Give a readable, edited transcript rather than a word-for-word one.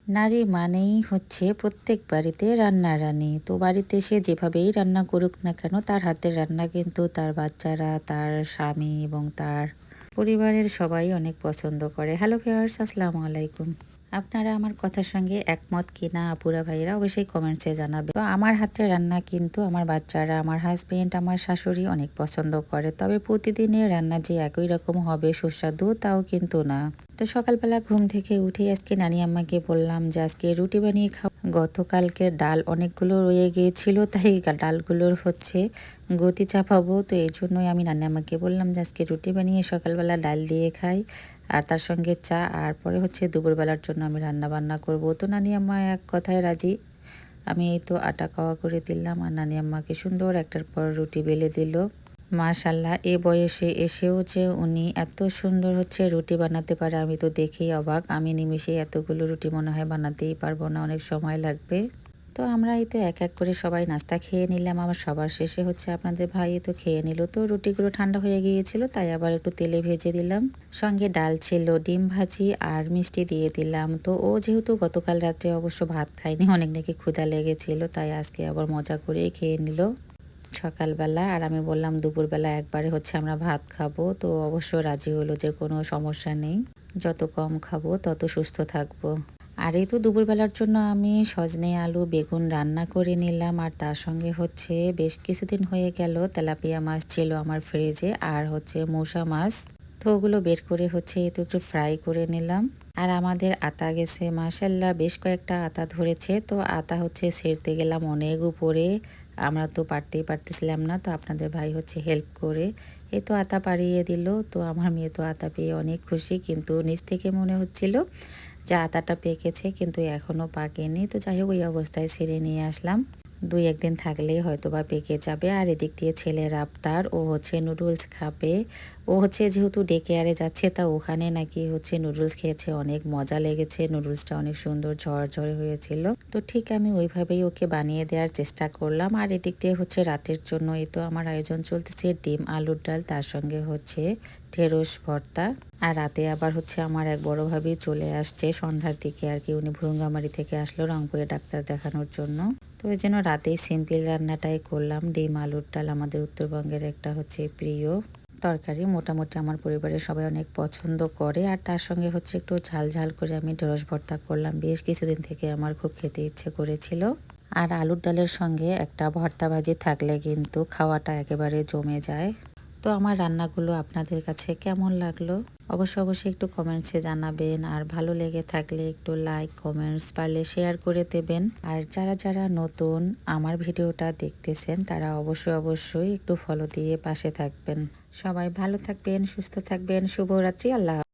নারী মানেই হচ্ছে প্রত্যেক বাড়িতে রান্নার রানী। তো বাড়িতে সে যেভাবেই রান্না করুক না কেন তার হাতের রান্না কিন্তু তার বাচ্চারা, তার স্বামী এবং তার পরিবারের সবাই অনেক পছন্দ করে। হ্যালো ভিউয়ার্স, আসসালামু আলাইকুম। আপনারা আমার কথার সঙ্গে একমত কিনা আপুরা ভাইরা অবশ্যই কমেন্টসে জানাবে। তো আমার হাতের রান্না কিন্তু আমার বাচ্চারা, আমার হাজবেন্ড, আমার শাশুড়ি অনেক পছন্দ করে। তবে প্রতিদিনের রান্না যে একই রকম হবে সুস্বাদু তাও কিন্তু না। তো সকালবেলা ঘুম থেকে উঠে আজকে নানি আম্মাকে বললাম যে আজকে রুটি বানিয়ে খাও। গতকালকের ডাল অনেকগুলো রয়ে গিয়েছিল, তাই ডালগুলোর হচ্ছে গতি চাপাবো। তো এই জন্যই আমি নানি আম্মাকে বললাম যে আজকে রুটি বানিয়ে সকালবেলা ডাল দিয়ে খাই, আর তার সঙ্গে চা, আর পরে হচ্ছে দুপুরবেলার জন্য আমি রান্না বান্না করব। তো নানি আম্মা এক কথায় রাজি। আমি এই তো আটা কাওয়া করে দিলাম, আর নানি আম্মাকে সুন্দর একটার পর রুটি বেলে দিল। মাশাল্লাহ, এ বয়সে এসেও যে উনি এত সুন্দর হচ্ছে রুটি বানাতে পারে আমি তো দেখেই অবাক। আমি নিমিষে এতগুলো রুটি মনে হয় বানাতেই পারবো না, অনেক সময় লাগবে। তো আমরা এই তো এক এক করে সবাই নাস্তা খেয়ে নিলাম। আমার সবার শেষে হচ্ছে আপনাদের ভাই তো খেয়ে নিল। তো রুটিগুলো ঠান্ডা হয়ে গিয়েছিল, তাই আবার একটু তেলে ভেজে দিলাম। সঙ্গে ডাল ছিল, ডিম ভাজি আর মিষ্টি দিয়ে দিলাম। তো ও যেহেতু গতকাল রাত্রে অবশ্য ভাত খায়নি, অনেক নাকি ক্ষুধা লেগেছিল, তাই আজকে আবার মজা করেই খেয়ে নিল সকালবেলা। আর আমি বললাম দুপুরবেলা একবারে হচ্ছে আমরা ভাত খাবো। তো অবশ্য রাজি হলো যে কোনো সমস্যা নেই, যত কম খাবো তত সুস্থ থাকবো। আর এই তো দুপুরবেলার জন্য আমি সজনে আলু বেগুন রান্না করে নিলাম, আর তার সঙ্গে হচ্ছে বেশ কিছুদিন হয়ে গেল তেলাপিয়া মাছ ছিল আমার ফ্রিজে, আর হচ্ছে মৌসা মাছ। তো ওগুলো বের করে হচ্ছে এই তো একটু ফ্রাই করে নিলাম। আর আমাদের আতা গেছে মাশাল্লাহ, বেশ কয়েকটা আতা ধরেছে। তো আতা হচ্ছে ছেড়তে গেলাম অনেক উপরে, আমরা তো পারতেছিলাম না। তো আপনাদের ভাই হচ্ছে হেল্প করে এই তো আতা পাড়িয়ে দিল। তো আমার মেয়ে তো আতা পেয়ে অনেক খুশি, কিন্তু নিচ থেকে মনে হচ্ছিল যে আতাটা পেকেছে কিন্তু এখনও পাকেনি। তো যাই হোক, ওই অবস্থায় ছিঁড়ে নিয়ে আসলাম। 2-1 দিন থাকলেই হয়তো বা পেকে যাবে। আর এদিক দিয়ে ছেলের আবদার, ও হচ্ছে নুডলস খাবে। ও হচ্ছে যেহেতু ডে কেয়ারে যাচ্ছে, তা ওখানে নাকি হচ্ছে নুডলস খেয়েছে, অনেক মজা লেগেছে, নুডলসটা অনেক সুন্দর ঝরঝরে হয়েছিল। তো ঠিক আমি ওইভাবেই ওকে বানিয়ে দেওয়ার চেষ্টা করলাম। আর এদিক দিয়ে হচ্ছে রাতের জন্য এই তো আমার আয়োজন চলতেছে ডিম আলুর ডাল, তার সঙ্গে হচ্ছে ঢেঁড়স ভর্তা। আর রাতে আবার হচ্ছে আমার এক বড় ভাবি চলে আসছে সন্ধ্যার দিকে আর কি। উনি ভুরুঙ্গামারি থেকে আসলো রংপুরে ডাক্তার দেখানোর জন্য। তো ওই জন্য রাতেই সিম্পল রান্নাটাই করলাম, ডিম আলুর ডাল, আমাদের উত্তরবঙ্গের একটা হচ্ছে প্রিয় তরকারি। মোটামুটি আমার পরিবারের সবাই অনেক পছন্দ করে। আর তার সঙ্গে হচ্ছে একটু ঝাল ঝাল করে আমি ঢেঁড়স ভর্তা করলাম, বেশ কিছুদিন থেকে আমার খুব খেতে ইচ্ছে করেছিল। আর আলুর ডালের সঙ্গে একটা ভর্তা ভাজি থাকলে কিন্তু খাওয়াটা একেবারে জমে যায়। তো আমার রান্নাগুলো আপনাদের কাছে কেমন লাগলো অবশ্যই একটু কমেন্টসে জানাবেন। আর ভালো লেগে থাকলে একটু লাইক কমেন্টস পারলে শেয়ার করে দেবেন। আর যারা যারা নতুন আমার ভিডিওটা দেখতেছেন তারা অবশ্যই একটু ফলো দিয়ে পাশে থাকবেন। সবাই ভালো থাকবেন, সুস্থ থাকবেন। শুভরাত্রি। আল্লাহ।